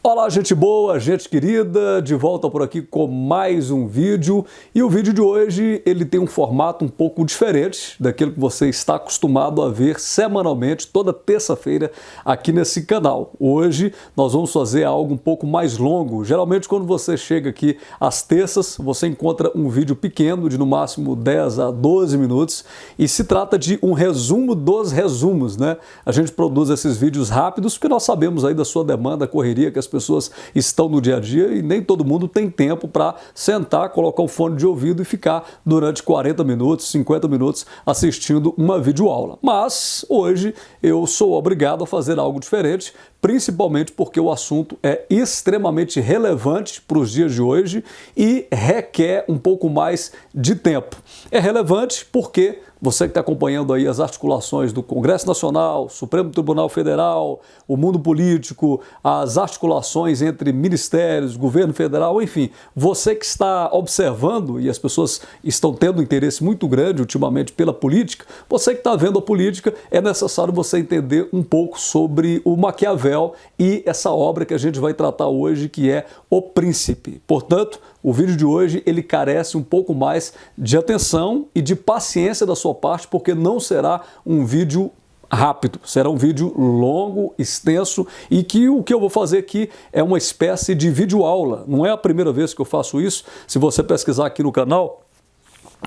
Olá, gente boa, gente querida, de volta por aqui com mais um vídeo. E o vídeo de hoje, ele tem um formato um pouco diferente daquilo que você está acostumado a ver semanalmente, toda terça-feira, aqui nesse canal. Hoje, nós vamos fazer algo um pouco mais longo. Geralmente, quando você chega aqui às terças, você encontra um vídeo pequeno, de no máximo 10 a 12 minutos, e se trata de um resumo dos resumos, né? A gente produz esses vídeos rápidos, porque nós sabemos aí da sua demanda, correria, que as pessoas estão no dia a dia e nem todo mundo tem tempo para sentar, colocar o fone de ouvido e ficar durante 40 minutos, 50 minutos assistindo uma videoaula. Mas hoje eu sou obrigado a fazer algo diferente, principalmente porque o assunto é extremamente relevante para os dias de hoje e requer um pouco mais de tempo. É relevante porque você que está acompanhando aí as articulações do Congresso Nacional, Supremo Tribunal Federal, o mundo político, as articulações entre ministérios, governo federal, enfim, você que está observando, e as pessoas estão tendo um interesse muito grande ultimamente pela política, você que está vendo a política, é necessário você entender um pouco sobre o Maquiavel e essa obra que a gente vai tratar hoje, que é O Príncipe. Portanto, o vídeo de hoje ele carece um pouco mais de atenção e de paciência da sua parte, porque não será um vídeo rápido, será um vídeo longo, extenso e que o que eu vou fazer aqui é uma espécie de videoaula. Não é a primeira vez que eu faço isso. Se você pesquisar aqui no canal,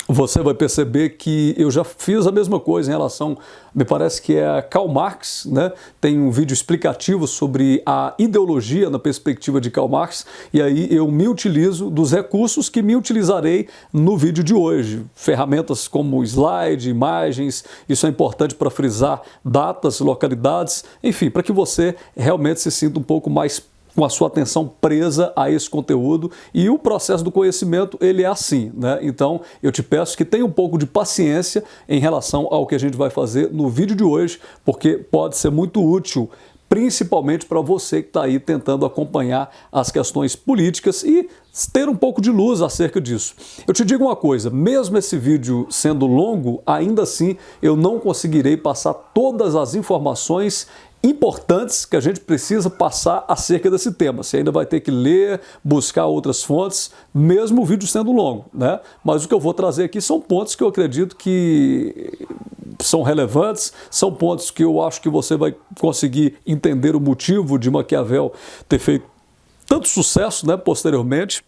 você vai perceber que eu já fiz a mesma coisa em relação, me parece que é Karl Marx, né? Tem um vídeo explicativo sobre a ideologia na perspectiva de Karl Marx, e aí eu me utilizo dos recursos que me utilizarei no vídeo de hoje. Ferramentas como slide, imagens, isso é importante para frisar datas, localidades, enfim, para que você realmente se sinta um pouco mais com a sua atenção presa a esse conteúdo, e o processo do conhecimento ele é assim, né? Então eu te peço que tenha um pouco de paciência em relação ao que a gente vai fazer no vídeo de hoje, porque pode ser muito útil, principalmente para você que está aí tentando acompanhar as questões políticas e ter um pouco de luz acerca disso. Eu te digo uma coisa, mesmo esse vídeo sendo longo, ainda assim eu não conseguirei passar todas as informações importantes que a gente precisa passar acerca desse tema. Você ainda vai ter que ler, buscar outras fontes, mesmo o vídeo sendo longo, né? Mas o que eu vou trazer aqui são pontos que eu acredito que são relevantes, são pontos que eu acho que você vai conseguir entender o motivo de Maquiavel ter feito tanto sucesso, né, posteriormente,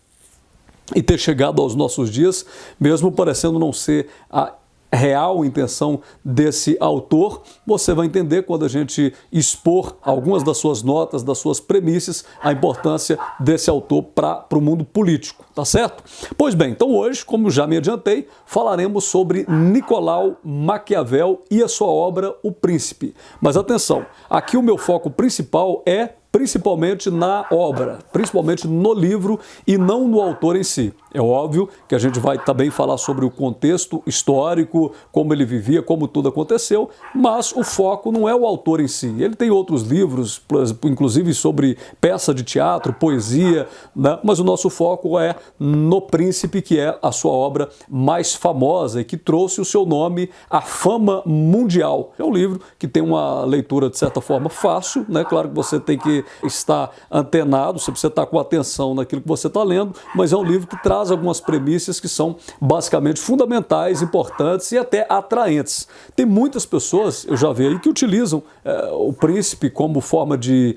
e ter chegado aos nossos dias, mesmo parecendo não ser a real intenção desse autor. Você vai entender quando a gente expor algumas das suas notas, das suas premissas, a importância desse autor para o mundo político, tá certo? Pois bem, então hoje, como já me adiantei, falaremos sobre Nicolau Maquiavel e a sua obra O Príncipe. Mas atenção, aqui o meu foco principal é principalmente na obra, principalmente no livro e não no autor em si. É óbvio que a gente vai também falar sobre o contexto histórico, como ele vivia, como tudo aconteceu, mas o foco não é o autor em si. Ele tem outros livros, inclusive sobre peça de teatro, poesia, né? Mas o nosso foco é no Príncipe, que é a sua obra mais famosa e que trouxe o seu nome à fama mundial. É um livro que tem uma leitura, de certa forma, fácil, né? Claro que você tem que estar antenado, você precisa estar com atenção naquilo que você está lendo, mas é um livro que traz algumas premissas que são basicamente fundamentais, importantes e até atraentes. Tem muitas pessoas, eu já vi aí, que utilizam o Príncipe como forma de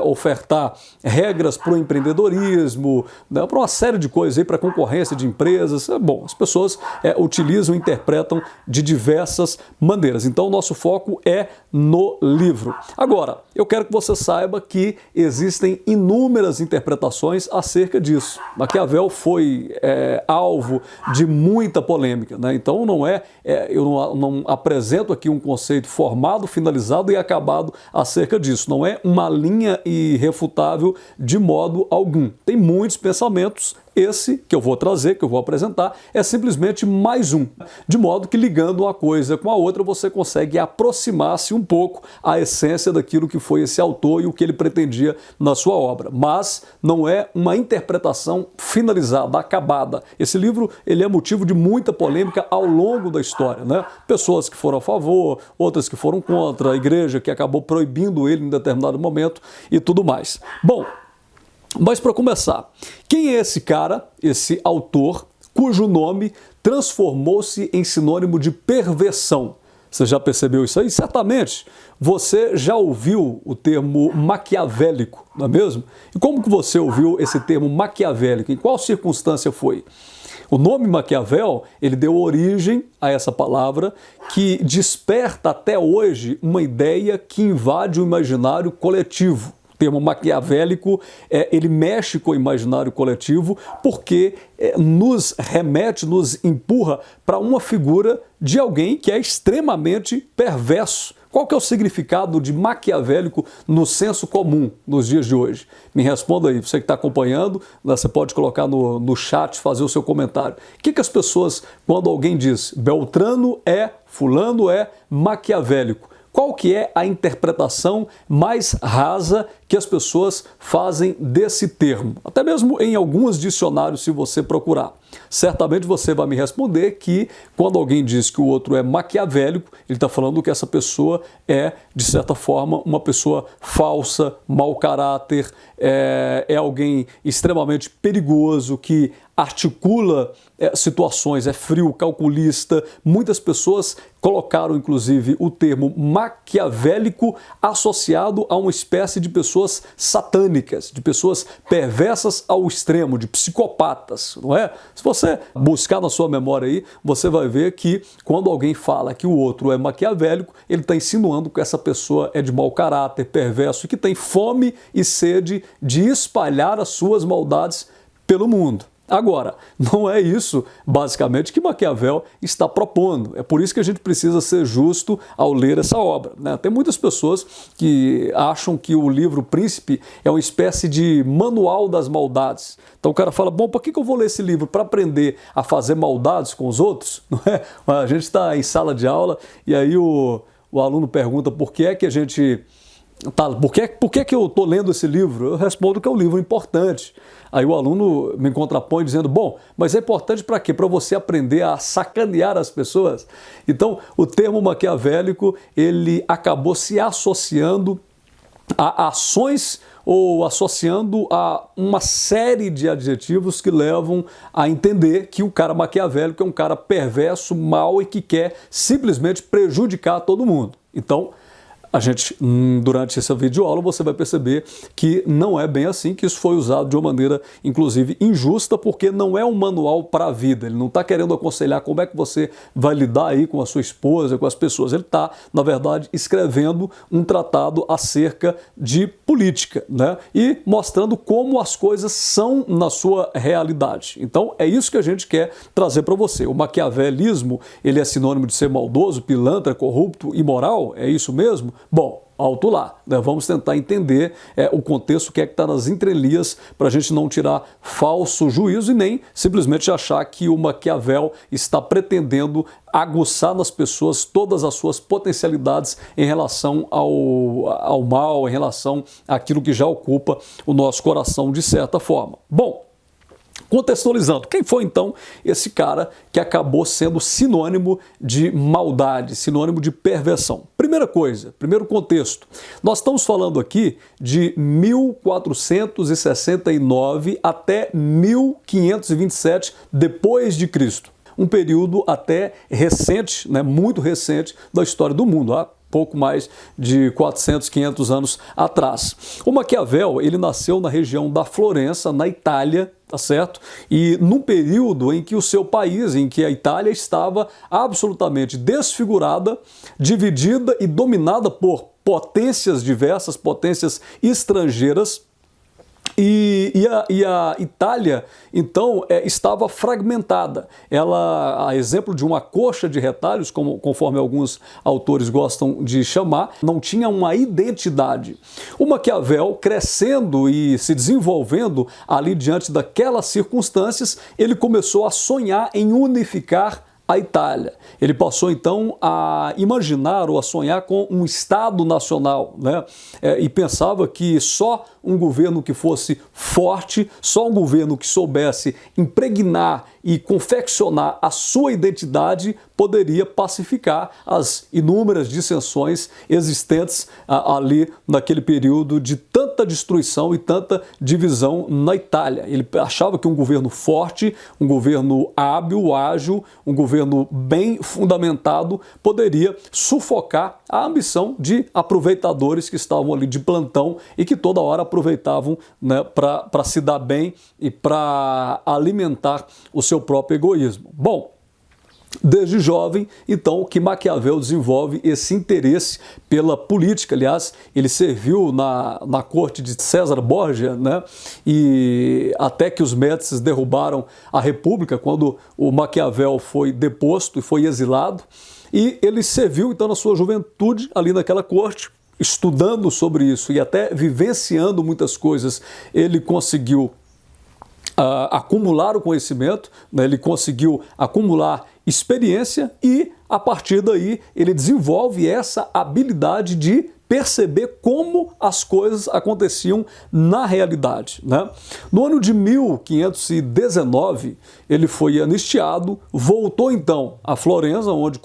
ofertar regras para o empreendedorismo, né, para uma série de coisas aí, para concorrência de empresas. Bom, as pessoas utilizam, interpretam de diversas maneiras. Então, o nosso foco é no livro. Agora, eu quero que você saiba que existem inúmeras interpretações acerca disso. Maquiavel foi alvo de muita polêmica, né? Então, eu não apresento aqui um conceito formado, finalizado e acabado acerca disso. Não é uma linha irrefutável de modo algum. Tem muitos pensamentos Esse que eu vou trazer, que eu vou apresentar, é simplesmente mais um. De modo que ligando uma coisa com a outra, você consegue aproximar-se um pouco à essência daquilo que foi esse autor e o que ele pretendia na sua obra. Mas não é uma interpretação finalizada, acabada. Esse livro ele é motivo de muita polêmica ao longo da história, né? Pessoas que foram a favor, outras que foram contra, a igreja que acabou proibindo ele em determinado momento e tudo mais. Bom, mas para começar, quem é esse cara, esse autor, cujo nome transformou-se em sinônimo de perversão? Você já percebeu isso aí? Certamente você já ouviu o termo maquiavélico, não é mesmo? E como que você ouviu esse termo maquiavélico? Em qual circunstância foi? O nome Maquiavel, ele deu origem a essa palavra que desperta até hoje uma ideia que invade o imaginário coletivo. O termo maquiavélico, ele mexe com o imaginário coletivo porque nos remete, nos empurra para uma figura de alguém que é extremamente perverso. Qual que é o significado de maquiavélico no senso comum nos dias de hoje? Me responda aí, você que está acompanhando, você pode colocar no chat, fazer o seu comentário. O que as pessoas, quando alguém diz Beltrano fulano é maquiavélico, qual que é a interpretação mais rasa que as pessoas fazem desse termo? Até mesmo em alguns dicionários, se você procurar. Certamente você vai me responder que quando alguém diz que o outro é maquiavélico, ele está falando que essa pessoa é, de certa forma, uma pessoa falsa, mau caráter, é alguém extremamente perigoso, que articula situações, é frio, calculista. Muitas pessoas colocaram, inclusive, o termo maquiavélico associado a uma espécie de pessoas satânicas, de pessoas perversas ao extremo, de psicopatas, não é? Se você buscar na sua memória aí, você vai ver que quando alguém fala que o outro é maquiavélico, ele está insinuando que essa pessoa é de mau caráter, perverso e que tem fome e sede de espalhar as suas maldades pelo mundo. Agora, não é isso, basicamente, que Maquiavel está propondo. É por isso que a gente precisa ser justo ao ler essa obra, né? Tem muitas pessoas que acham que o livro Príncipe é uma espécie de manual das maldades. Então o cara fala, bom, por que eu vou ler esse livro? Para aprender a fazer maldades com os outros? Não é? A gente está em sala de aula e aí o aluno pergunta por que é que a gente... Por que eu estou lendo esse livro? Eu respondo que é um livro importante. Aí o aluno me contrapõe dizendo, bom, mas é importante para quê? Para você aprender a sacanear as pessoas? Então, o termo maquiavélico, ele acabou se associando a ações ou associando a uma série de adjetivos que levam a entender que o cara maquiavélico é um cara perverso, mau e que quer simplesmente prejudicar todo mundo. Então, a gente, durante essa videoaula, você vai perceber que não é bem assim, que isso foi usado de uma maneira, inclusive, injusta, porque não é um manual para a vida. Ele não está querendo aconselhar como é que você vai lidar aí com a sua esposa, com as pessoas. Ele está, na verdade, escrevendo um tratado acerca de política, né? E mostrando como as coisas são na sua realidade. Então, é isso que a gente quer trazer para você. O maquiavelismo, ele é sinônimo de ser maldoso, pilantra, corrupto, imoral? É isso mesmo? Bom, alto lá, né? Vamos tentar entender o contexto, o que é que está nas entrelinhas, para a gente não tirar falso juízo e nem simplesmente achar que o Maquiavel está pretendendo aguçar nas pessoas todas as suas potencialidades em relação ao mal, em relação àquilo que já ocupa o nosso coração de certa forma. Bom, contextualizando, quem foi então esse cara que acabou sendo sinônimo de maldade, sinônimo de perversão? Primeira coisa, primeiro contexto, nós estamos falando aqui de 1469 até 1527 depois de Cristo. Um período até recente, né, muito recente da história do mundo, pouco mais de 400, 500 anos atrás. O Maquiavel, ele nasceu na região da Florença, na Itália, tá certo? E num período em que o seu país, em que a Itália estava absolutamente desfigurada, dividida e dominada por potências diversas, potências estrangeiras, e E a Itália, então, estava fragmentada. Ela, a exemplo de uma coxa de retalhos, conforme alguns autores gostam de chamar, não tinha uma identidade. O Maquiavel, crescendo e se desenvolvendo ali diante daquelas circunstâncias, ele começou a sonhar em unificar a Itália. Ele passou então a imaginar ou a sonhar com um Estado nacional, né? E pensava que só um governo que fosse forte, só um governo que soubesse impregnar e confeccionar a sua identidade poderia pacificar as inúmeras dissensões existentes ali naquele período de tanta destruição e tanta divisão na Itália. Ele achava que um governo forte, um governo hábil, ágil, um governo bem fundamentado poderia sufocar a ambição de aproveitadores que estavam ali de plantão e que toda hora aproveitavam, né, para se dar bem e para alimentar o seu próprio egoísmo. Bom, desde jovem, então, que Maquiavel desenvolve esse interesse pela política. Aliás, ele serviu na corte de César Borgia, né? E até que os Médicis derrubaram a República, quando o Maquiavel foi deposto e foi exilado. E ele serviu, então, na sua juventude, ali naquela corte, estudando sobre isso e até vivenciando muitas coisas. Ele conseguiu acumular o conhecimento, né? Ele conseguiu acumular experiência e, a partir daí, ele desenvolve essa habilidade de perceber como as coisas aconteciam na realidade, né? No ano de 1519, ele foi anistiado, voltou então a Florença, onde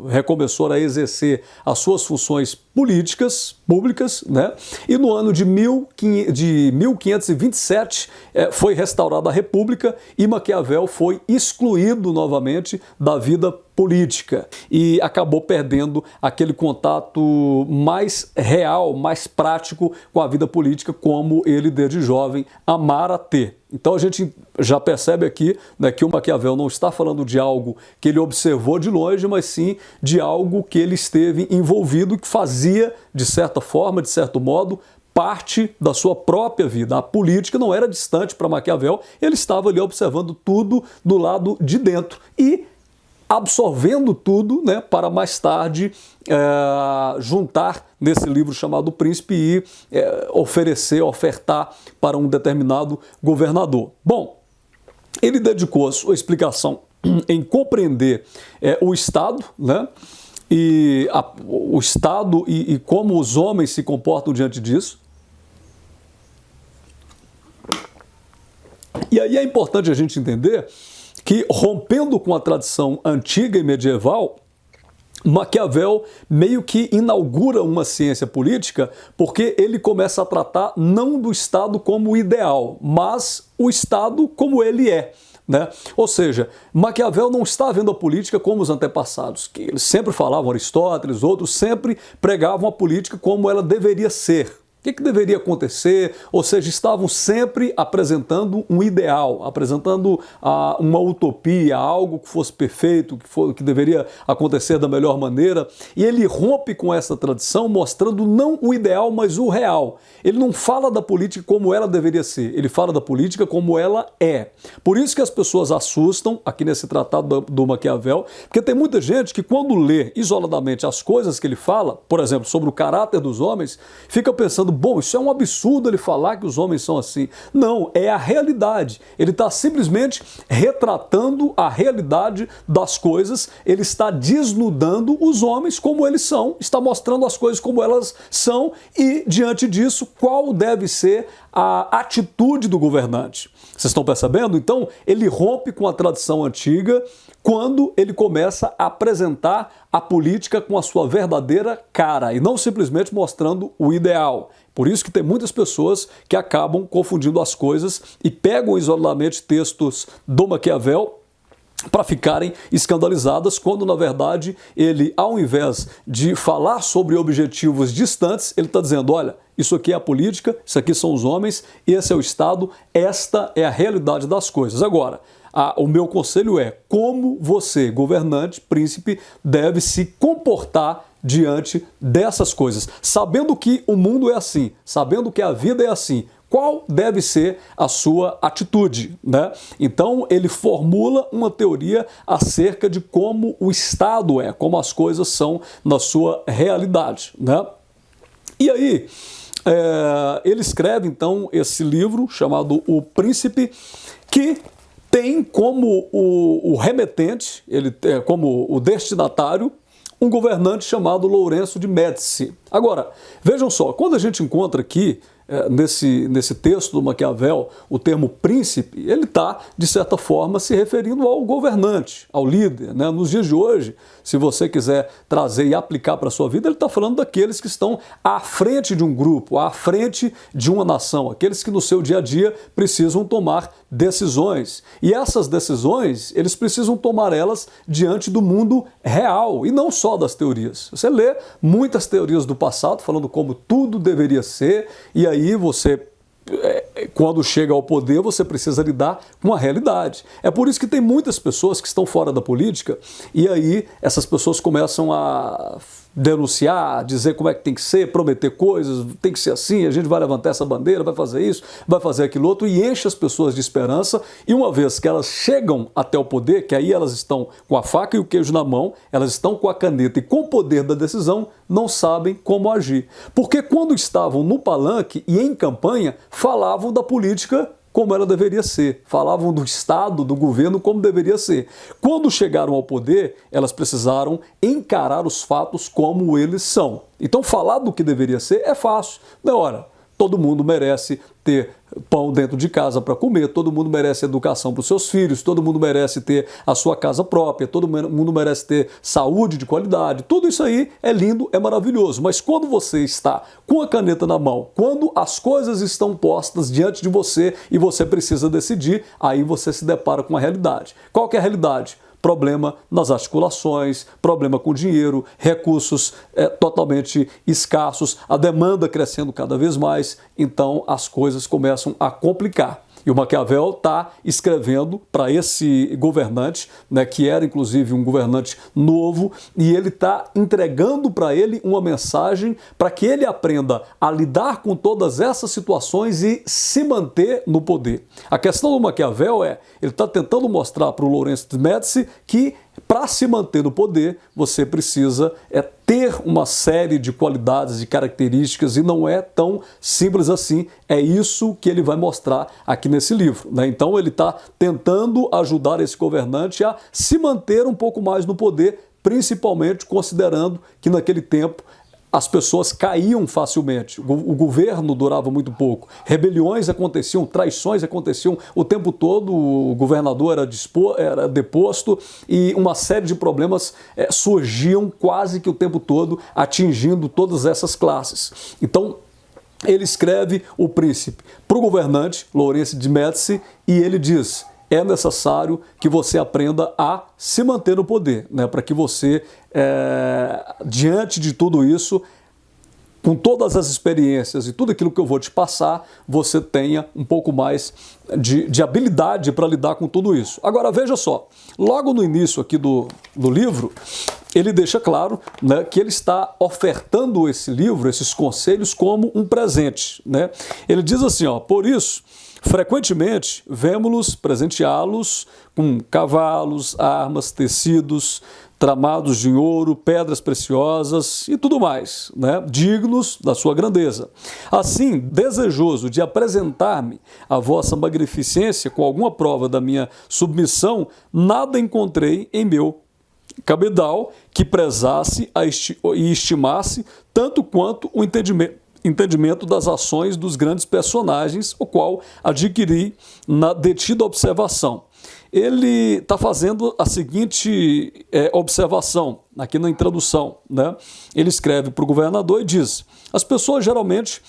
recomeçou a exercer as suas funções políticas, públicas, né? E no ano de 1527 foi restaurada a República e Maquiavel foi excluído novamente da vida política e acabou perdendo aquele contato mais real, mais prático com a vida política, como ele desde jovem amara ter. Então a gente já percebe aqui, né, que o Maquiavel não está falando de algo que ele observou de longe, mas sim de algo que ele esteve envolvido, que fazia, de certa forma, de certo modo, parte da sua própria vida. A política não era distante para Maquiavel, ele estava ali observando tudo do lado de dentro e absorvendo tudo, né, para mais tarde juntar nesse livro chamado O Príncipe e ofertar para um determinado governador. Bom, ele dedicou a sua explicação em compreender o Estado, né, o Estado e como os homens se comportam diante disso. E aí é importante a gente entender que, rompendo com a tradição antiga e medieval, Maquiavel meio que inaugura uma ciência política, porque ele começa a tratar não do Estado como ideal, mas o Estado como ele é, né? Ou seja, Maquiavel não está vendo a política como os antepassados, que eles sempre falavam, Aristóteles, outros sempre pregavam a política como ela deveria ser. O que deveria acontecer? Ou seja, estavam sempre apresentando um ideal, apresentando uma utopia, algo que fosse perfeito, que deveria acontecer da melhor maneira. E ele rompe com essa tradição, mostrando não o ideal, mas o real. Ele não fala da política como ela deveria ser, ele fala da política como ela é. Por isso que as pessoas assustam aqui nesse tratado do Maquiavel, porque tem muita gente que, quando lê isoladamente as coisas que ele fala, por exemplo, sobre o caráter dos homens, fica pensando, bom, isso é um absurdo ele falar que os homens são assim. Não, é a realidade. Ele está simplesmente retratando a realidade das coisas, ele está desnudando os homens como eles são, está mostrando as coisas como elas são e, diante disso, qual deve ser a atitude do governante. Vocês estão percebendo? Então, ele rompe com a tradição antiga quando ele começa a apresentar a política com a sua verdadeira cara e não simplesmente mostrando o ideal. Por isso que tem muitas pessoas que acabam confundindo as coisas e pegam isoladamente textos do Maquiavel para ficarem escandalizadas, quando na verdade ele, ao invés de falar sobre objetivos distantes, ele está dizendo, olha, isso aqui é a política, isso aqui são os homens, esse é o Estado, esta é a realidade das coisas. Agora, o meu conselho é como você, governante, príncipe, deve se comportar diante dessas coisas, sabendo que o mundo é assim, sabendo que a vida é assim. qual deve ser a sua atitude, né? Então ele formula uma teoria acerca de como o Estado é, como as coisas são na sua realidade, né? E aí ele escreve então esse livro chamado O Príncipe, que tem como o remetente, como o destinatário, um governante chamado Lourenço de Médici. Agora, vejam só, quando a gente encontra aqui, nesse texto do Maquiavel, o termo príncipe, ele está, de certa forma, se referindo ao governante, ao líder, né? Nos dias de hoje, se você quiser trazer e aplicar para a sua vida, ele está falando daqueles que estão à frente de um grupo, à frente de uma nação, aqueles que no seu dia a dia precisam tomar decisões. E essas decisões, eles precisam tomar elas diante do mundo real, e não só das teorias. Você lê muitas teorias do passado falando como tudo deveria ser, e aí você, quando chega ao poder, você precisa lidar com a realidade. É por isso que tem muitas pessoas que estão fora da política, e aí essas pessoas começam a denunciar, dizer como é que tem que ser, prometer coisas, tem que ser assim, a gente vai levantar essa bandeira, vai fazer isso, vai fazer aquilo outro, e enche as pessoas de esperança, e uma vez que elas chegam até o poder, que aí elas estão com a faca e o queijo na mão, elas estão com a caneta e com o poder da decisão, não sabem como agir. Porque quando estavam no palanque e em campanha, falavam da política como ela deveria ser. Falavam do Estado, do governo, como deveria ser. Quando chegaram ao poder, elas precisaram encarar os fatos como eles são. Então, falar do que deveria ser é fácil. Na hora, todo mundo merece ter pão dentro de casa para comer, todo mundo merece educação para os seus filhos, todo mundo merece ter a sua casa própria, todo mundo merece ter saúde de qualidade. Tudo isso aí é lindo, é maravilhoso. Mas quando você está com a caneta na mão, quando as coisas estão postas diante de você e você precisa decidir, aí você se depara com a realidade. Qual que é a realidade? Problema nas articulações, problema com dinheiro, recursos totalmente escassos, a demanda crescendo cada vez mais, então as coisas começam a complicar. E o Maquiavel está escrevendo para esse governante, né, que era inclusive um governante novo, e ele está entregando para ele uma mensagem para que ele aprenda a lidar com todas essas situações e se manter no poder. A questão do Maquiavel ele está tentando mostrar para o Lourenço de Médici que para se manter no poder, você precisa ter uma série de qualidades e características, e não é tão simples assim. É isso que ele vai mostrar aqui nesse livro, né? Então ele está tentando ajudar esse governante a se manter um pouco mais no poder, principalmente considerando que naquele tempo as pessoas caíam facilmente, o governo durava muito pouco, rebeliões aconteciam, traições aconteciam o tempo todo, o governador era deposto e uma série de problemas surgiam quase que o tempo todo, atingindo todas essas classes. Então, ele escreve O Príncipe para o governante, Lourenço de Médici, e ele diz: é necessário que você aprenda a se manter no poder, né? Para que você, diante de tudo isso, com todas as experiências e tudo aquilo que eu vou te passar, você tenha um pouco mais de habilidade para lidar com tudo isso. Agora, veja só, logo no início aqui do livro, ele deixa claro, né, que ele está ofertando esse livro, esses conselhos, como um presente, né? Ele diz assim, por isso, frequentemente, vemo-los presenteá-los com cavalos, armas, tecidos, tramados de ouro, pedras preciosas e tudo mais, né, dignos da sua grandeza. Assim, desejoso de apresentar-me à vossa magnificência com alguma prova da minha submissão, nada encontrei em meu cabedal que prezasse e estimasse tanto quanto o entendimento das ações dos grandes personagens, o qual adquiri na detida observação. Ele está fazendo a seguinte observação, aqui na introdução, né? Ele escreve para o governador e diz: as pessoas geralmente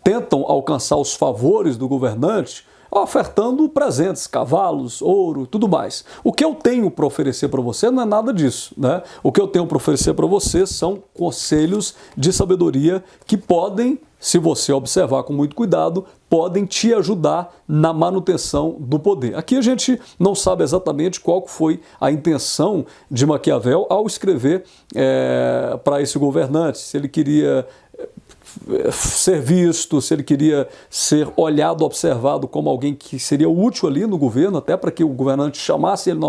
tentam alcançar os favores do governante ofertando presentes, cavalos, ouro, tudo mais. O que eu tenho para oferecer para você não é nada disso, né? O que eu tenho para oferecer para você são conselhos de sabedoria que podem, se você observar com muito cuidado, podem te ajudar na manutenção do poder. Aqui a gente não sabe exatamente qual foi a intenção de Maquiavel ao escrever para esse governante, se ele queria ser visto, se ele queria ser olhado, observado como alguém que seria útil ali no governo, até para que o governante chamasse ele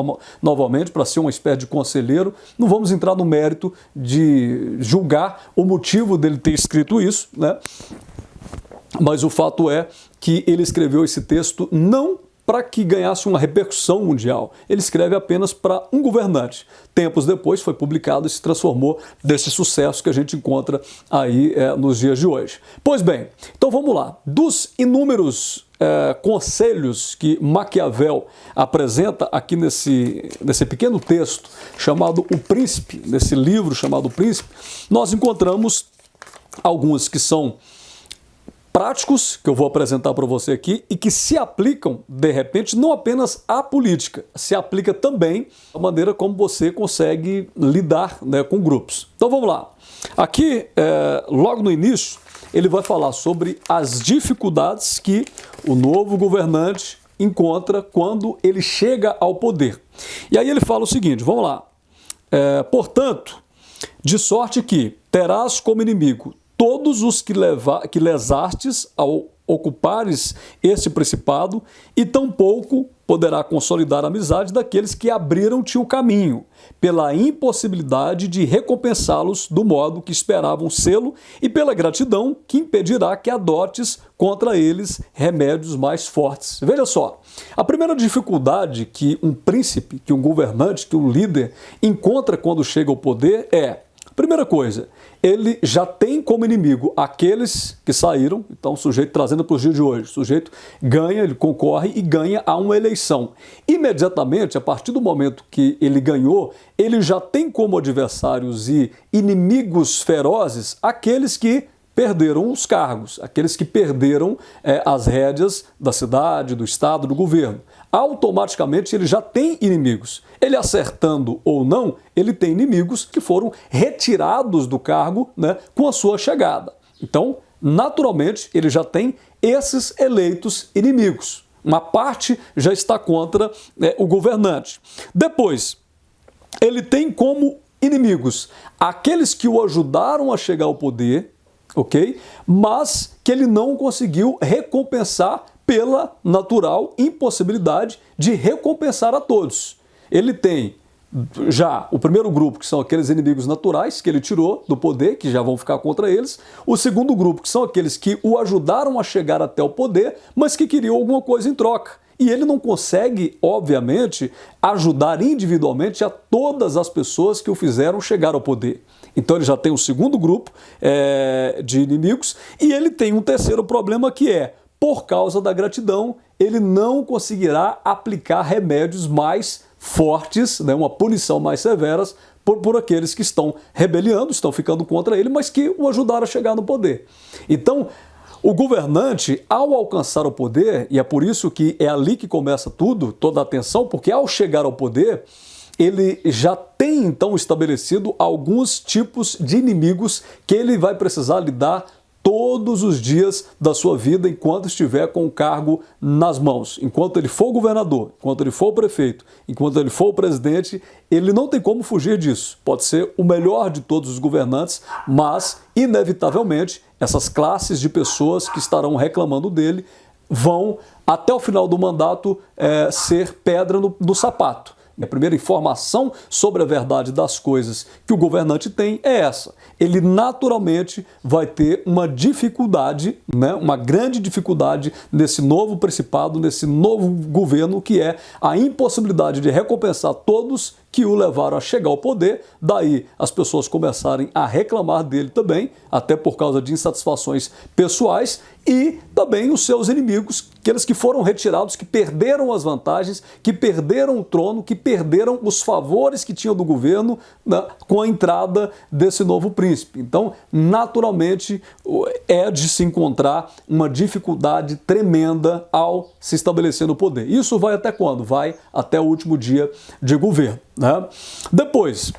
novamente para ser uma espécie de conselheiro. Não vamos entrar no mérito de julgar o motivo dele ter escrito isso, né? Mas o fato é que ele escreveu esse texto não para que ganhasse uma repercussão mundial. Ele escreve apenas para um governante. Tempos depois foi publicado e se transformou desse sucesso que a gente encontra aí nos dias de hoje. Pois bem, então vamos lá. Dos inúmeros conselhos que Maquiavel apresenta aqui nesse pequeno texto chamado O Príncipe, nesse livro chamado O Príncipe, nós encontramos alguns que são práticos, que eu vou apresentar para você aqui, e que se aplicam, de repente, não apenas à política, se aplica também à maneira como você consegue lidar, né, com grupos. Então vamos lá. Aqui, logo no início, ele vai falar sobre as dificuldades que o novo governante encontra quando ele chega ao poder. E aí ele fala o seguinte, vamos lá. Portanto, de sorte que terás como inimigo todos os que lesastes ao ocupares este principado, e tampouco poderá consolidar a amizade daqueles que abriram-te o caminho, pela impossibilidade de recompensá-los do modo que esperavam sê-lo, e pela gratidão que impedirá que adotes contra eles remédios mais fortes. Veja só, a primeira dificuldade que um príncipe, que um governante, que um líder encontra quando chega ao poder é, primeira coisa, ele já tem como inimigo aqueles que saíram. Então o sujeito, trazendo para os dias de hoje, o sujeito ganha, ele concorre e ganha a uma eleição. Imediatamente, a partir do momento que ele ganhou, ele já tem como adversários e inimigos ferozes aqueles que perderam os cargos, aqueles que perderam as rédeas da cidade, do estado, do governo. Automaticamente ele já tem inimigos. Ele acertando ou não, ele tem inimigos que foram retirados do cargo, né, com a sua chegada. Então, naturalmente, ele já tem esses eleitos inimigos. Uma parte já está contra o governante. Depois, ele tem como inimigos aqueles que o ajudaram a chegar ao poder, ok? Mas que ele não conseguiu recompensar pela natural impossibilidade de recompensar a todos. Ele tem já o primeiro grupo, que são aqueles inimigos naturais que ele tirou do poder, que já vão ficar contra eles. O segundo grupo, que são aqueles que o ajudaram a chegar até o poder, mas que queriam alguma coisa em troca. E ele não consegue, obviamente, ajudar individualmente a todas as pessoas que o fizeram chegar ao poder. Então ele já tem um segundo grupo de inimigos, e ele tem um terceiro problema, que é, por causa da gratidão, ele não conseguirá aplicar remédios mais fortes, né, uma punição mais severas por aqueles que estão rebeliando, estão ficando contra ele, mas que o ajudaram a chegar no poder. Então, o governante, ao alcançar o poder, e é por isso que é ali que começa tudo, toda a atenção, porque ao chegar ao poder, ele já tem então estabelecido alguns tipos de inimigos que ele vai precisar lidar todos os dias da sua vida enquanto estiver com o cargo nas mãos. Enquanto ele for governador, enquanto ele for o prefeito, enquanto ele for o presidente, ele não tem como fugir disso. Pode ser o melhor de todos os governantes, mas, inevitavelmente, essas classes de pessoas que estarão reclamando dele vão, até o final do mandato, ser pedra no sapato. A primeira informação sobre a verdade das coisas que o governante tem é essa. Ele naturalmente vai ter uma dificuldade, né, uma grande dificuldade nesse novo principado, nesse novo governo, que é a impossibilidade de recompensar todos que o levaram a chegar ao poder. Daí as pessoas começarem a reclamar dele também, até por causa de insatisfações pessoais, e também os seus inimigos, aqueles que foram retirados, que perderam as vantagens, que perderam o trono, que perderam os favores que tinham do governo, né, com a entrada desse novo príncipe. Então, naturalmente, é de se encontrar uma dificuldade tremenda ao se estabelecer no poder. Isso vai até quando? Vai até o último dia de governo, né? Depois,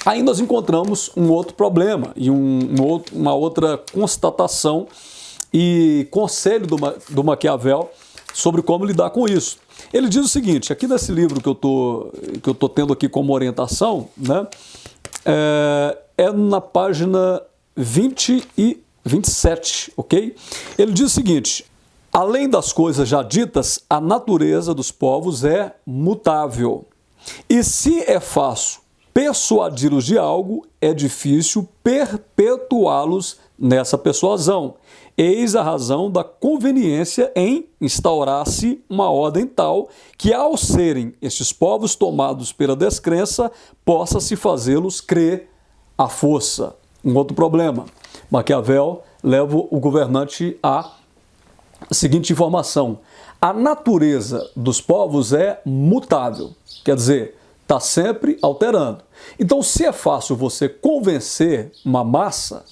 aí nós encontramos um outro problema e uma outra constatação e conselho do Maquiavel sobre como lidar com isso. Ele diz o seguinte, aqui nesse livro que eu tô tendo aqui como orientação, né, é na página 24, 27, ok? Ele diz o seguinte: além das coisas já ditas, a natureza dos povos é mutável. E se é fácil persuadi-los de algo, é difícil perpetuá-los nessa persuasão. Eis a razão da conveniência em instaurar-se uma ordem tal que, ao serem estes povos tomados pela descrença, possa-se fazê-los crer à força. Um outro problema. Maquiavel leva o governante à seguinte informação: a natureza dos povos é mutável, quer dizer, está sempre alterando. Então, se é fácil você convencer uma massa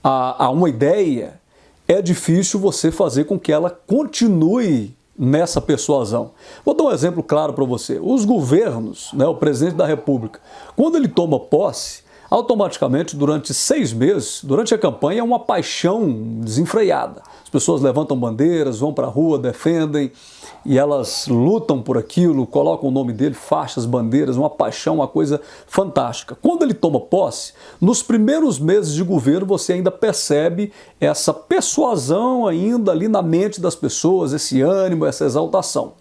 a uma ideia, é difícil você fazer com que ela continue nessa persuasão. Vou dar um exemplo claro para você. Os governos, o presidente da República, quando ele toma posse, automaticamente, durante 6 meses, durante a campanha, é uma paixão desenfreada. As pessoas levantam bandeiras, vão para a rua, defendem, e elas lutam por aquilo, colocam o nome dele, faixas, bandeiras, uma paixão, uma coisa fantástica. Quando ele toma posse, nos primeiros meses de governo, você ainda percebe essa persuasão ainda ali na mente das pessoas, esse ânimo, essa exaltação.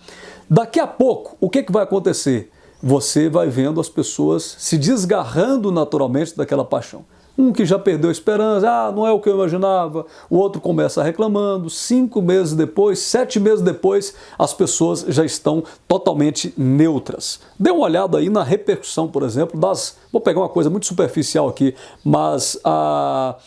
Daqui a pouco, o que vai acontecer? Você vai vendo as pessoas se desgarrando naturalmente daquela paixão. Um que já perdeu a esperança, não é o que eu imaginava, o outro começa reclamando, 5 meses depois, 7 meses depois, as pessoas já estão totalmente neutras. Dê uma olhada aí na repercussão, por exemplo, vou pegar uma coisa muito superficial aqui, mas a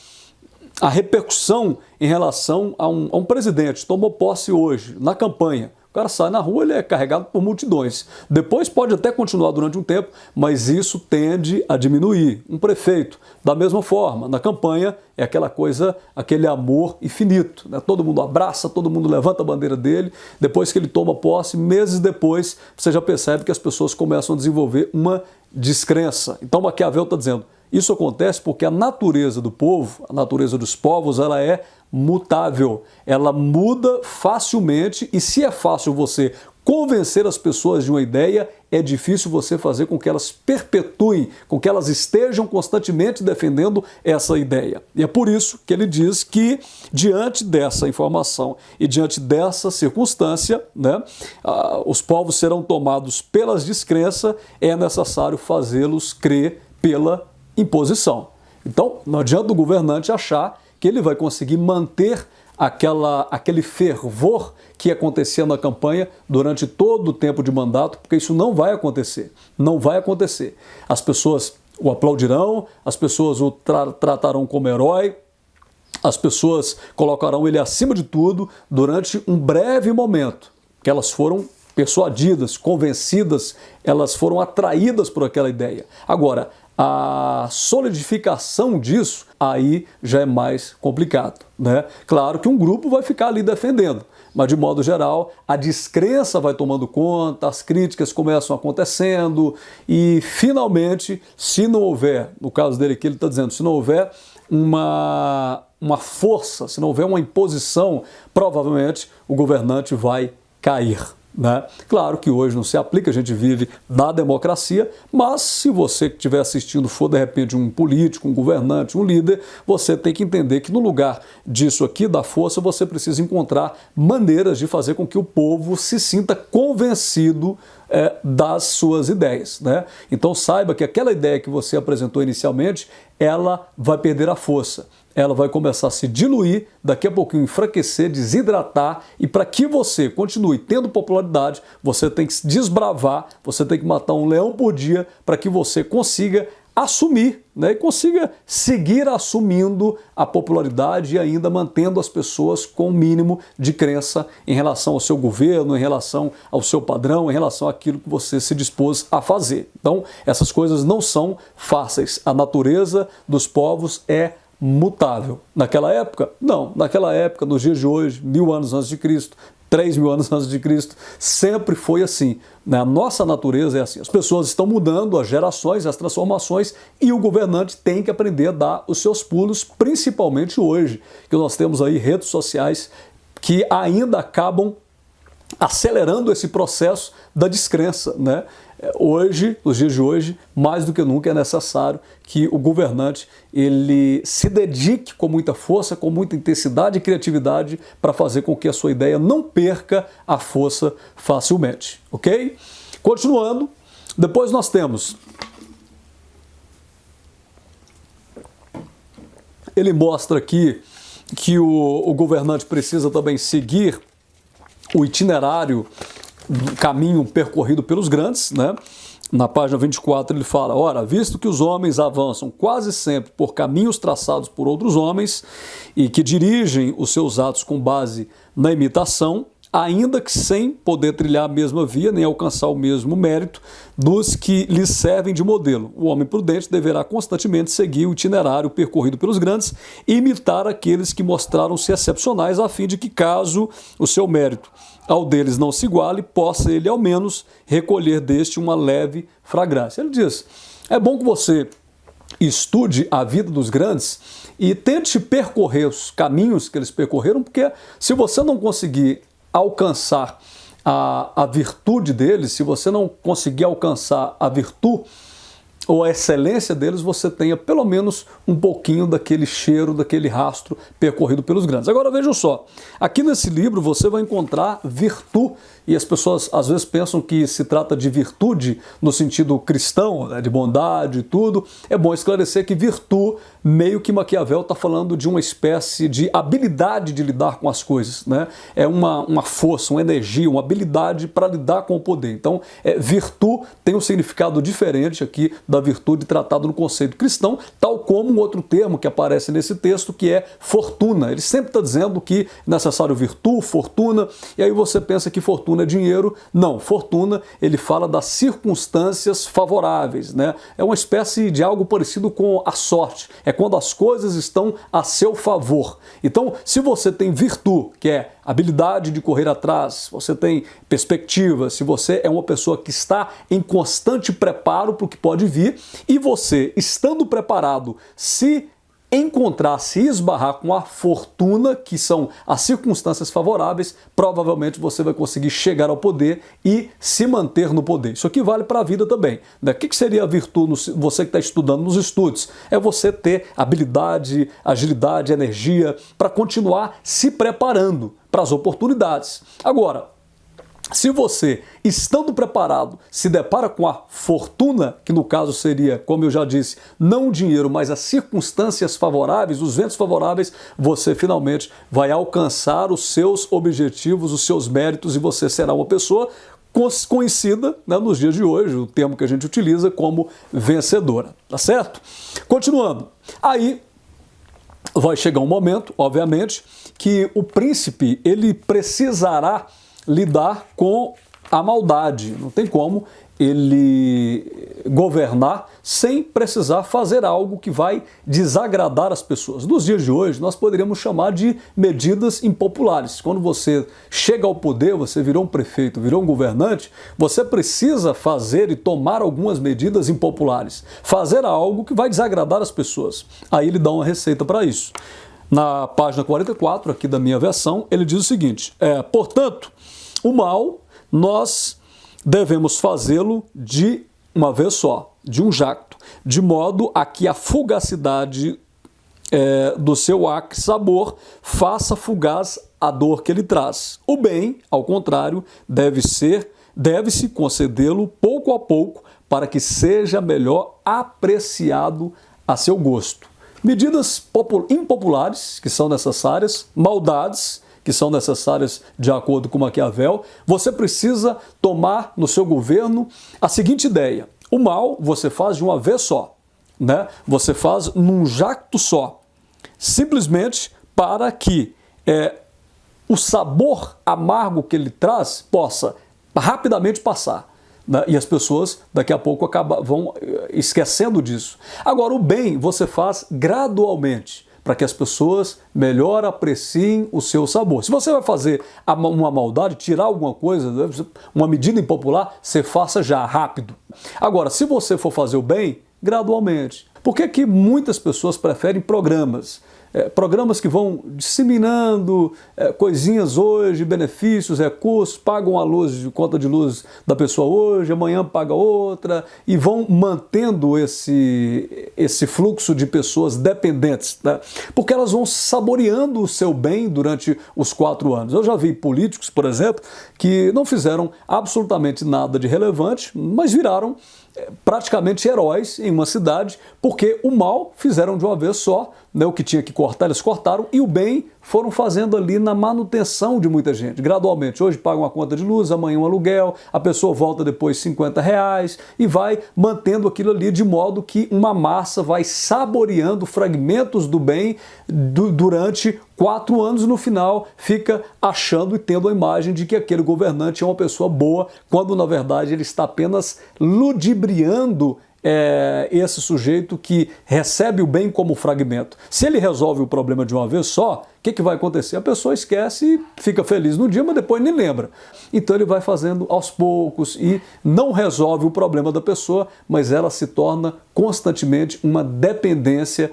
repercussão em relação a um presidente tomou posse hoje, na campanha. O cara sai na rua, ele é carregado por multidões. Depois pode até continuar durante um tempo, mas isso tende a diminuir. Um prefeito, da mesma forma, na campanha é aquela coisa, aquele amor infinito, Todo mundo abraça, todo mundo levanta a bandeira dele. Depois que ele toma posse, meses depois, você já percebe que as pessoas começam a desenvolver uma descrença. Então Maquiavel está dizendo, isso acontece porque a natureza do povo, a natureza dos povos, ela é mutável, ela muda facilmente, e se é fácil você convencer as pessoas de uma ideia, é difícil você fazer com que elas perpetuem, com que elas estejam constantemente defendendo essa ideia. E é por isso que ele diz que, diante dessa informação e diante dessa circunstância, os povos serão tomados pelas descrenças, é necessário fazê-los crer pela imposição. Então, não adianta o governante achar que ele vai conseguir manter aquele fervor que acontecia na campanha durante todo o tempo de mandato, porque isso não vai acontecer. Não vai acontecer. As pessoas o aplaudirão, as pessoas o tratarão como herói, as pessoas colocarão ele acima de tudo durante um breve momento, que elas foram persuadidas, convencidas, elas foram atraídas por aquela ideia. Agora, a solidificação disso aí já é mais complicado, Claro que um grupo vai ficar ali defendendo, mas de modo geral a descrença vai tomando conta, as críticas começam acontecendo e finalmente, se não houver, no caso dele que ele está dizendo, se não houver uma força, se não houver uma imposição, provavelmente o governante vai cair. Claro que hoje não se aplica, a gente vive na democracia, mas se você que estiver assistindo for de repente um político, um governante, um líder, você tem que entender que no lugar disso aqui, da força, você precisa encontrar maneiras de fazer com que o povo se sinta convencido das suas ideias. Então saiba que aquela ideia que você apresentou inicialmente, ela vai perder a força. Ela vai começar a se diluir, daqui a pouquinho enfraquecer, desidratar, e para que você continue tendo popularidade, você tem que se desbravar, você tem que matar um leão por dia para que você consiga assumir, e consiga seguir assumindo a popularidade e ainda mantendo as pessoas com o mínimo de crença em relação ao seu governo, em relação ao seu padrão, em relação àquilo que você se dispôs a fazer. Então, essas coisas não são fáceis. A natureza dos povos é mutável. Naquela época? Não. Naquela época, nos dias de hoje, 1000 anos antes de Cristo, 3.000 anos antes de Cristo, sempre foi assim. A nossa natureza é assim. As pessoas estão mudando, as gerações, as transformações, e o governante tem que aprender a dar os seus pulos, principalmente hoje, que nós temos aí redes sociais que ainda acabam acelerando esse processo da descrença, né? Hoje, nos dias de hoje, mais do que nunca é necessário que o governante ele se dedique com muita força, com muita intensidade e criatividade para fazer com que a sua ideia não perca a força facilmente, ok? Continuando, depois nós temos, ele mostra aqui que o governante precisa também seguir o itinerário, caminho percorrido pelos grandes, né? Na página 24 ele fala, ora, visto que os homens avançam quase sempre por caminhos traçados por outros homens e que dirigem os seus atos com base na imitação, ainda que sem poder trilhar a mesma via nem alcançar o mesmo mérito dos que lhes servem de modelo. O homem prudente deverá constantemente seguir o itinerário percorrido pelos grandes e imitar aqueles que mostraram-se excepcionais, a fim de que, caso o seu mérito ao deles não se iguale, possa ele ao menos recolher deste uma leve fragrância. Ele diz, é bom que você estude a vida dos grandes e tente percorrer os caminhos que eles percorreram, porque se você não conseguir alcançar a virtude deles, se você não conseguir alcançar a virtude ou a excelência deles, você tenha pelo menos um pouquinho daquele cheiro, daquele rastro percorrido pelos grandes. Agora vejam só, aqui nesse livro você vai encontrar virtude, e as pessoas às vezes pensam que se trata de virtude no sentido cristão, né, de bondade e tudo. É bom esclarecer que virtude, meio que Maquiavel está falando de uma espécie de habilidade de lidar com as coisas, né? É uma força, uma energia, uma habilidade para lidar com o poder. Então, virtude tem um significado diferente aqui da virtude tratado no conceito cristão, tal como um outro termo que aparece nesse texto, que é fortuna. Ele sempre está dizendo que é necessário virtude, fortuna, e aí você pensa que fortuna é dinheiro. Não, fortuna, ele fala das circunstâncias favoráveis, né? É uma espécie de algo parecido com a sorte, é quando as coisas estão a seu favor. Então, se você tem virtude, que é habilidade de correr atrás, você tem perspectiva, se você é uma pessoa que está em constante preparo para o que pode vir, e você, estando preparado, se encontrar, se esbarrar com a fortuna, que são as circunstâncias favoráveis, provavelmente você vai conseguir chegar ao poder e se manter no poder. Isso aqui vale para a vida também, né? O que seria a virtude, você que está estudando nos estudos? É você ter habilidade, agilidade, energia para continuar se preparando para as oportunidades. Agora, se você, estando preparado, se depara com a fortuna, que no caso seria, como eu já disse, não o dinheiro, mas as circunstâncias favoráveis, os ventos favoráveis, você finalmente vai alcançar os seus objetivos, os seus méritos, e você será uma pessoa conhecida, né, nos dias de hoje, o termo que a gente utiliza, como vencedora, tá certo? Continuando, aí vai chegar um momento, obviamente, que o príncipe, ele precisará lidar com a maldade. Não tem como ele governar sem precisar fazer algo que vai desagradar as pessoas. Nos dias de hoje, nós poderíamos chamar de medidas impopulares. Quando você chega ao poder, você virou um prefeito, virou um governante, você precisa fazer e tomar algumas medidas impopulares. Fazer algo que vai desagradar as pessoas. Aí ele dá uma receita para isso. Na página 44, aqui da minha versão, ele diz o seguinte, portanto, o mal, nós devemos fazê-lo de uma vez só, de um jacto, de modo a que a fugacidade do seu acre sabor faça fugaz a dor que ele traz. O bem, ao contrário, deve-se concedê-lo pouco a pouco para que seja melhor apreciado a seu gosto. Medidas impopulares, que são necessárias, maldades, que são necessárias de acordo com Maquiavel, você precisa tomar no seu governo a seguinte ideia: o mal você faz de uma vez só, né? Você faz num jacto só, simplesmente para que o sabor amargo que ele traz possa rapidamente passar, né? E as pessoas daqui a pouco vão esquecendo disso. Agora, o bem você faz gradualmente, para que as pessoas melhor apreciem o seu sabor. Se você vai fazer uma maldade, tirar alguma coisa, uma medida impopular, você faça já, rápido. Agora, se você for fazer o bem, gradualmente. Por que que muitas pessoas preferem programas? programas que vão disseminando coisinhas hoje, benefícios, recursos, pagam a luz, conta de luz da pessoa hoje, amanhã paga outra, e vão mantendo esse fluxo de pessoas dependentes, né? Porque elas vão saboreando o seu bem durante os 4 anos. Eu já vi políticos, por exemplo, que não fizeram absolutamente nada de relevante, mas viraram praticamente heróis em uma cidade, porque o mal fizeram de uma vez só, né? O que tinha que cortar, eles cortaram, e o bem foram fazendo ali na manutenção de muita gente, gradualmente. Hoje pagam uma conta de luz, amanhã um aluguel, a pessoa volta depois R$50 e vai mantendo aquilo ali de modo que uma massa vai saboreando fragmentos do bem durante 4 anos e no final fica achando e tendo a imagem de que aquele governante é uma pessoa boa, quando na verdade ele está apenas ludibriando esse sujeito que recebe o bem como fragmento. Se ele resolve o problema de uma vez só, o que vai acontecer? A pessoa esquece e fica feliz no dia, mas depois nem lembra. Então ele vai fazendo aos poucos e não resolve o problema da pessoa, mas ela se torna constantemente uma dependente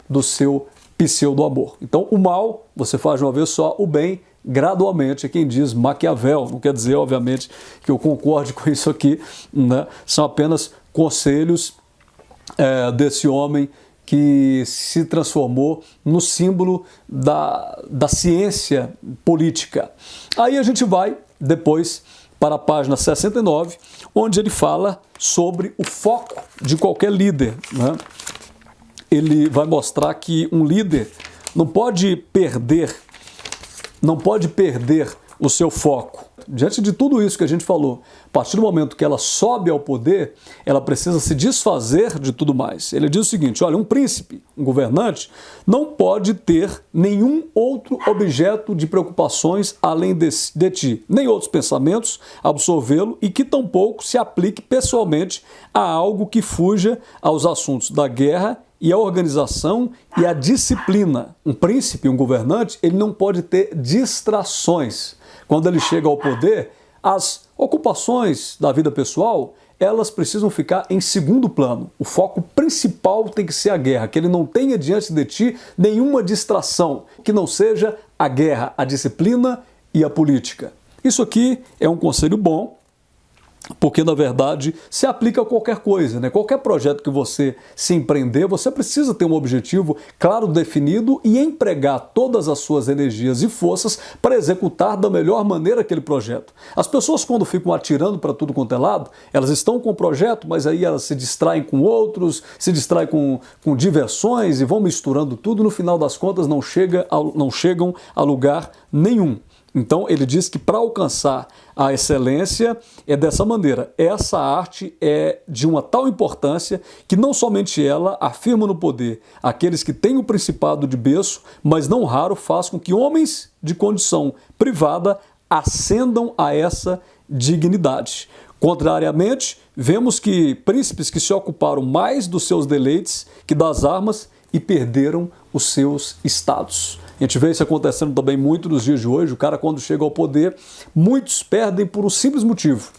do seu pseudo-amor. Então o mal você faz de uma vez só, o bem gradualmente, é quem diz Maquiavel. Não quer dizer, obviamente, que eu concorde com isso aqui, né? São apenas conselhos desse homem que se transformou no símbolo da ciência política. Aí a gente vai depois para a página 69, onde ele fala sobre o foco de qualquer líder, né? Ele vai mostrar que um líder não pode perder o seu foco. Diante de tudo isso que a gente falou, a partir do momento que ela sobe ao poder, ela precisa se desfazer de tudo mais. Ele diz o seguinte: olha, um príncipe, um governante, não pode ter nenhum outro objeto de preocupações além de ti, nem outros pensamentos absorvê-lo, e que tampouco se aplique pessoalmente a algo que fuja aos assuntos da guerra e a organização e a disciplina. Um príncipe, um governante, ele não pode ter distrações. Quando ele chega ao poder, as ocupações da vida pessoal, elas precisam ficar em segundo plano. O foco principal tem que ser a guerra, que ele não tenha diante de ti nenhuma distração, que não seja a guerra, a disciplina e a política. Isso aqui é um conselho bom, porque, na verdade, se aplica a qualquer coisa, né? Qualquer projeto que você se empreender, você precisa ter um objetivo claro, definido e empregar todas as suas energias e forças para executar da melhor maneira aquele projeto. As pessoas, quando ficam atirando para tudo quanto é lado, elas estão com o projeto, mas aí elas se distraem com outros, se distraem com diversões e vão misturando tudo, no final das contas não chegam a lugar nenhum. Então ele diz que para alcançar a excelência é dessa maneira. Essa arte é de uma tal importância que não somente ela afirma no poder aqueles que têm o principado de berço, mas não raro faz com que homens de condição privada ascendam a essa dignidade. Contrariamente, vemos que príncipes que se ocuparam mais dos seus deleites que das armas e perderam os seus estados. A gente vê isso acontecendo também muito nos dias de hoje. O cara, quando chega ao poder, muitos perdem por um simples motivo.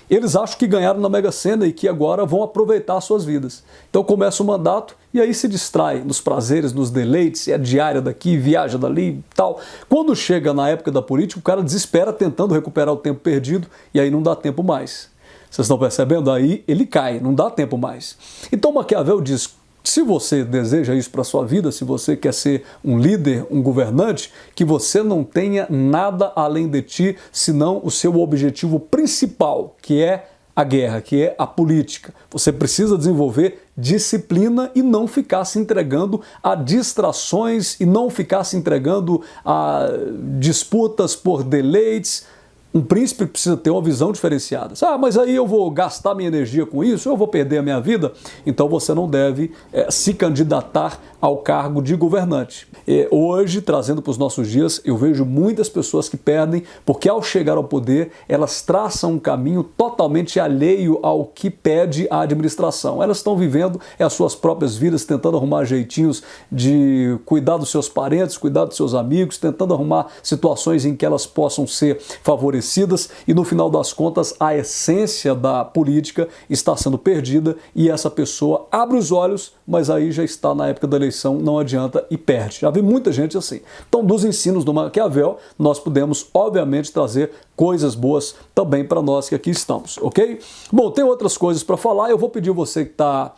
Eles acham que ganharam na Mega Sena e que agora vão aproveitar suas vidas. Então começa o mandato e aí se distrai nos prazeres, nos deleites, é diária daqui, viaja dali e tal. Quando chega na época da política, o cara desespera tentando recuperar o tempo perdido e aí não dá tempo mais. Vocês estão percebendo? Aí ele cai, não dá tempo mais. Então Maquiavel diz: se você deseja isso para a sua vida, se você quer ser um líder, um governante, que você não tenha nada além de ti, senão o seu objetivo principal, que é a guerra, que é a política. Você precisa desenvolver disciplina e não ficar se entregando a distrações e não ficar se entregando a disputas por deleites. Um príncipe precisa ter uma visão diferenciada. Mas aí eu vou gastar minha energia com isso, eu vou perder a minha vida. Então você não deve se candidatar ao cargo de governante. Hoje, trazendo para os nossos dias, eu vejo muitas pessoas que perdem porque ao chegar ao poder, elas traçam um caminho totalmente alheio ao que pede a administração. Elas estão vivendo as suas próprias vidas, tentando arrumar jeitinhos de cuidar dos seus parentes, cuidar dos seus amigos, tentando arrumar situações em que elas possam ser favorecidas e no final das contas a essência da política está sendo perdida e essa pessoa abre os olhos mas aí já está na época da eleição, não adianta e perde. Já vi muita gente assim. Então, dos ensinos do Maquiavel, nós podemos, obviamente, trazer coisas boas também para nós que aqui estamos, ok? Bom, tem outras coisas para falar, eu vou pedir você que está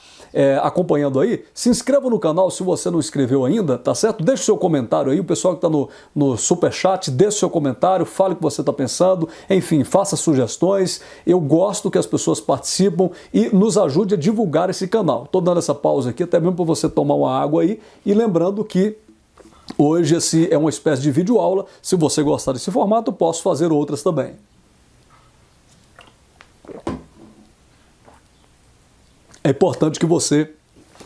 acompanhando aí, se inscreva no canal se você não inscreveu ainda, tá certo? Deixe o seu comentário aí, o pessoal que está no Superchat, deixe o seu comentário, fale o que você está pensando, enfim, faça sugestões. Eu gosto que as pessoas participam e nos ajude a divulgar esse canal. Estou dando essa pausa aqui até mesmo para você tomar uma água aí e lembrando que hoje esse é uma espécie de vídeo aula. Se você gostar desse formato, eu posso fazer outras também. É importante que você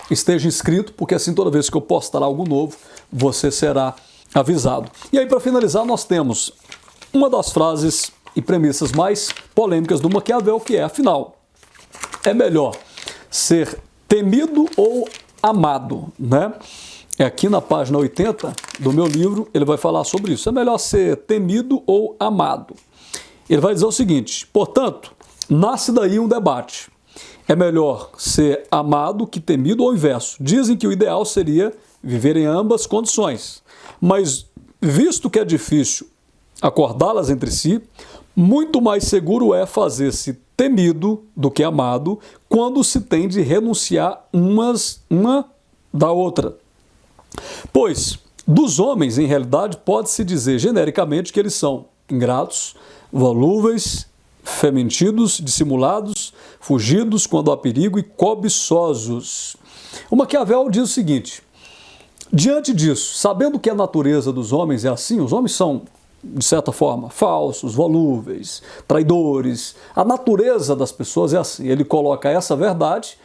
esteja inscrito, porque assim toda vez que eu postar algo novo, você será avisado. E aí, para finalizar, nós temos uma das frases e premissas mais polêmicas do Maquiavel, que é, afinal, é melhor ser temido ou amado, né? É aqui na página 80 do meu livro, ele vai falar sobre isso. É melhor ser temido ou amado. Ele vai dizer o seguinte: portanto, nasce daí um debate. É melhor ser amado que temido ou o inverso. Dizem que o ideal seria viver em ambas condições. Mas, visto que é difícil acordá-las entre si, muito mais seguro é fazer-se temido do que amado quando se tem de renunciar uma da outra. Pois, dos homens, em realidade, pode-se dizer genericamente que eles são ingratos, volúveis, fementidos, dissimulados, fugidos quando há perigo e cobiçosos. O Maquiavel diz o seguinte: diante disso, sabendo que a natureza dos homens é assim, os homens são, de certa forma, falsos, volúveis, traidores, a natureza das pessoas é assim. Ele coloca essa verdade,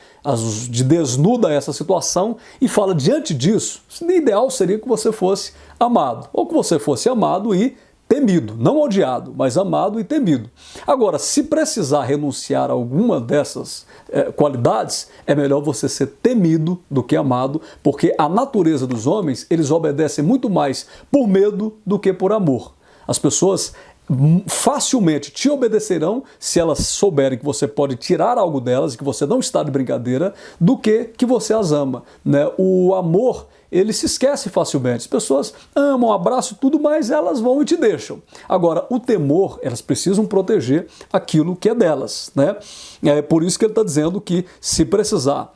desnuda essa situação e fala, diante disso, o ideal seria que você fosse amado, ou que você fosse amado e temido, não odiado, mas amado e temido. Agora, se precisar renunciar a alguma dessas qualidades, é melhor você ser temido do que amado, porque a natureza dos homens, eles obedecem muito mais por medo do que por amor. As pessoas facilmente te obedecerão se elas souberem que você pode tirar algo delas, que você não está de brincadeira, do que você as ama, né? O amor, ele se esquece facilmente. As pessoas amam, abraçam tudo, mas elas vão e te deixam. Agora, o temor, elas precisam proteger aquilo que é delas, né? É por isso que ele está dizendo que se precisar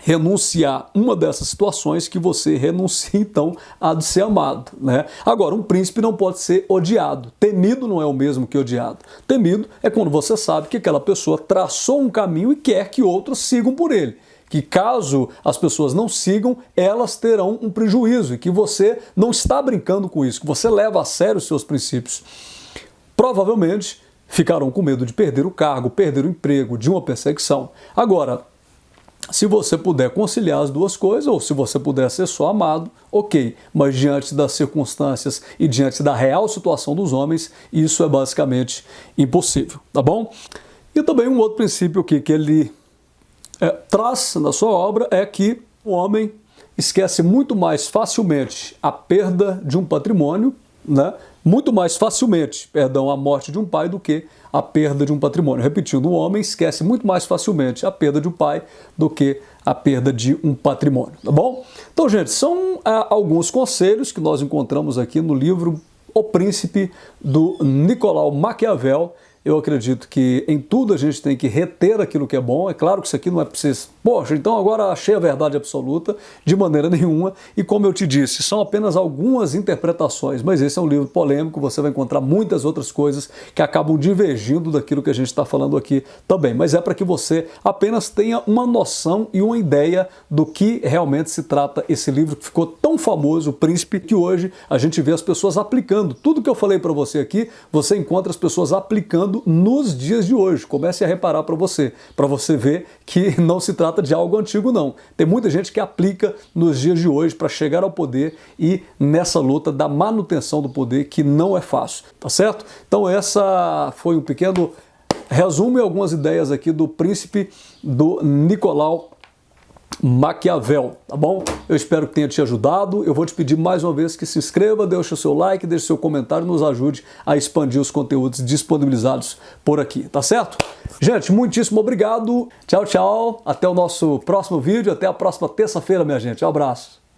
renunciar uma dessas situações, que você renuncie então a de ser amado, né? Agora, um príncipe não pode ser odiado. Temido não é o mesmo que odiado. Temido é quando você sabe que aquela pessoa traçou um caminho e quer que outros sigam por ele. Que caso as pessoas não sigam, elas terão um prejuízo e que você não está brincando com isso, que você leva a sério os seus princípios. Provavelmente ficarão com medo de perder o cargo, perder o emprego, de uma perseguição. Agora, se você puder conciliar as duas coisas, ou se você puder ser só amado, ok. Mas diante das circunstâncias e diante da real situação dos homens, isso é basicamente impossível, tá bom? E também um outro princípio aqui que ele traz na sua obra é que o homem esquece muito mais facilmente a perda de um patrimônio, né? Muito mais facilmente, a morte de um pai do que a perda de um patrimônio. Repetindo, o homem esquece muito mais facilmente a perda de um pai do que a perda de um patrimônio, tá bom? Então, gente, são alguns conselhos que nós encontramos aqui no livro O Príncipe, do Nicolau Maquiavel. Eu acredito que em tudo a gente tem que reter aquilo que é bom. É claro que isso aqui não é para vocês, poxa, então agora achei a verdade absoluta, de maneira nenhuma. E como eu te disse, são apenas algumas interpretações, mas esse é um livro polêmico, você vai encontrar muitas outras coisas que acabam divergindo daquilo que a gente está falando aqui também. Mas é para que você apenas tenha uma noção e uma ideia do que realmente se trata esse livro que ficou tão famoso, O Príncipe, que hoje a gente vê as pessoas aplicando. Tudo que eu falei para você aqui, você encontra as pessoas aplicando nos dias de hoje. Comece a reparar para você ver que não se trata de algo antigo, não. Tem muita gente que aplica nos dias de hoje para chegar ao poder e nessa luta da manutenção do poder, que não é fácil, tá certo? Então essa foi um pequeno resumo e algumas ideias aqui do Príncipe, do Nicolau Maquiavel, tá bom? Eu espero que tenha te ajudado. Eu vou te pedir mais uma vez que se inscreva, deixe o seu like, deixe o seu comentário, nos ajude a expandir os conteúdos disponibilizados por aqui, tá certo? Gente, muitíssimo obrigado. Tchau, tchau. Até o nosso próximo vídeo. Até a próxima terça-feira, minha gente. Um abraço.